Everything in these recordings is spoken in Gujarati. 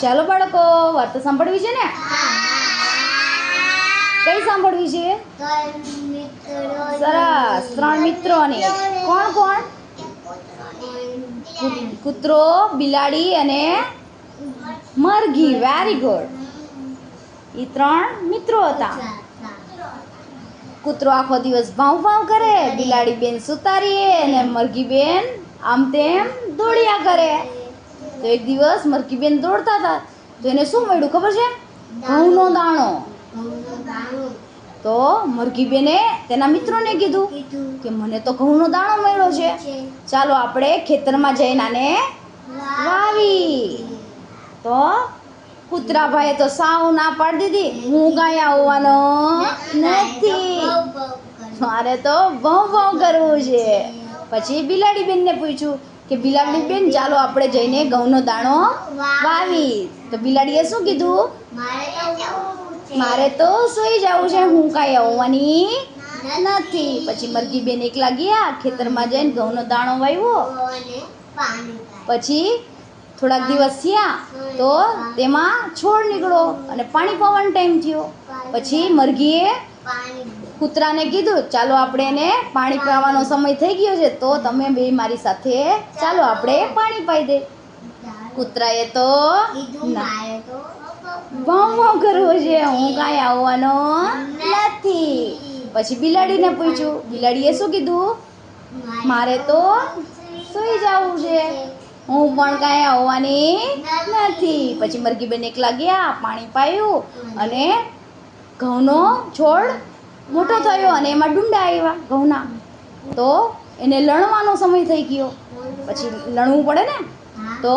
ચાલો બાળકો, વાર્તા સાંભળવી છે ને? કઈ સાંભળવી છે? સરસ, 3 મિત્રોની. કોણ કોણ? કૂતરો, બિલાડી અને મરઘી. Very good. એ 3 મિત્રો હતા. કૂતરો આખો દિવસ ભાવ ભાવ કરે, બિલાડી બેન સુતા રહે અને મરઘી બેન આમ તેમ દોડ્યા કરે. તો એક દિવસ મરઘી બેન દોડતા હતા તો એને શું મળ્યું ખબર છે? ઘઉંનો દાણો. તો મરઘી બેને તેના મિત્રોને કીધું કે મને તો ઘઉંનો દાણો મળ્યો છે, ચાલો આપણે ખેતરમાં જઈને આને વાવી. તો કૂતરાભાઈએ તો સાવ ના પાડી દીધી, હું કાંઈ આવવાનો નથી, મારે તો ભઉં ભઉં કરવું છે. પછી બિલાડી બેનને પૂછ્યું કે બિલાડી બેન ચાલો આપણે જઈને ઘઉંનો દાણો વાવી. તો બિલાડીએ શું કીધું? મારે તો સૂઈ જવું છે, હું કાંઈ આવવાની નથી. પછી મરઘી બેન એકલા ગયા ખેતરમાં જઈને ઘઉંનો દાણો વાવ્યો. પછી થોડાક દિવસ થયા તો તેમાં છોડ નીકળો અને પાણી પાવાનો ટાઈમ થયો. પછી મરઘીએ કૂતરાને કીધું ચાલો આપણે એને પાણી પાવાનો સમય થઈ ગયો છે, તો તમે બે મારી સાથે ચાલો આપણે પાણી પાઈ દે. કૂતરાએ તો ભાવ ભાવ કરવું છે, હું કાંઈ આવવાનો નથી. પછી બિલાડીને પૂછ્યું, બિલાડીએ શું કીધું? મારે તો સૂઈ જવું છે, હું પણ કાંઈ આવવાની નથી. પછી મરઘી બેન એકલા ગયા, પાણી પાયું અને ઘઉંનો છોડ મોટો થયો અને એમાં ડુંડા આવ્યા ઘઉંના. તો એને લણવાનો સમય થઈ ગયો. પછી લણવું પડે ને, તો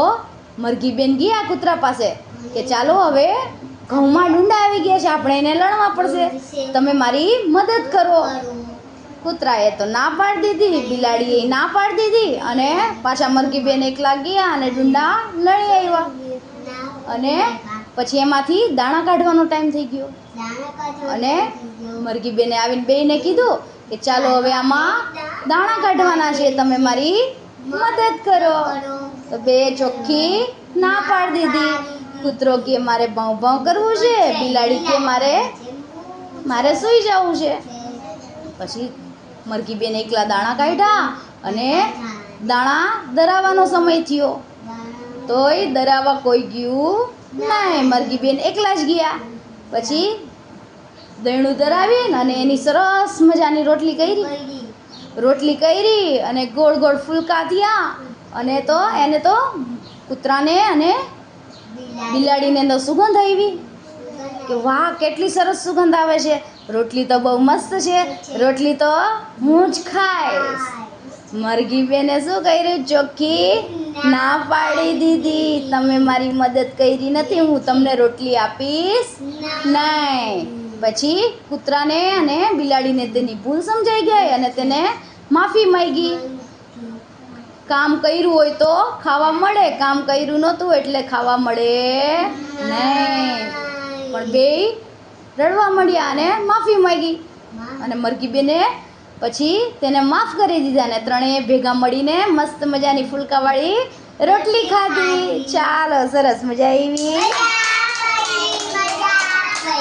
મરઘી બેન ગયા કૂતરા પાસે કે ચાલો હવે ઘઉંમાં ડુંડા આવી ગયા છે, આપણે એને લણવા પડશે, તમે મારી મદદ કરો. કૂતરાએ તો ના પાડી દીધી, બિલાડીએ ના પાડી દીધી અને પાછા મરઘી બેન એકલા ગયા અને ડુંડા લણી આવ્યા. અને પછી એમાંથી દાણા કાઢવાનો ટાઈમ થઈ ગયો અને મરઘી બેને આવીને બેયને કીધું કે ચાલો હવે આમાં દાણા કાઢવાના છે, તમે મારી મદદ કરો. તો બે ચોખ્ખી ના પાડી દીધી. કૂતરો કે મારે ભાવ ભાવ કરવું છે, બિલાડી કે મારે સૂઈ જવું છે. પછી મરઘી બેન એકલા દાણા કાઢ્યા અને દાણા દરાવવાનો સમય થયો તોય દરાવવા કોઈ ગયું નહીં, મરઘી બેન એકલા જ ગયા. પછી દહીણું દરાવીને અને એની સરસ મજાની રોટલી કરી અને ગોળ ગોળ ફૂલકા થયા. અને તો એને તો કૂતરાને અને બિલાડીને તો સુગંધ આવી કે વાહ કેટલી સરસ સુગંધ આવે છે, રોટલી તો બહુ મસ્ત છે, રોટલી તો હું જ ખાઈશ. મરઘી બેને શું કર્યું? ચોખ્ખી ના પાડી દીધી, તમે મારી મદદ કરી નથી, હું તમને રોટલી આપીશ નહીં. પછી કૂતરાને અને બિલાડીને તેની ભૂલ સમજાઈ ગઈ અને તેને માફી માંગી. કામ કર્યું હોય તો ખાવા મળે, કામ કર્યું નહોતું એટલે ખાવા મળે નહીં. પણ બેય રડવા મળ્યા અને માફી માંગી અને મરઘી બેને પછી તેને માફ કરી દીધા અને ત્રણેય ભેગા મળીને મસ્ત મજાની ફુલકાવાળી રોટલી ખાધી. ચાલો, સરસ મજા આવી.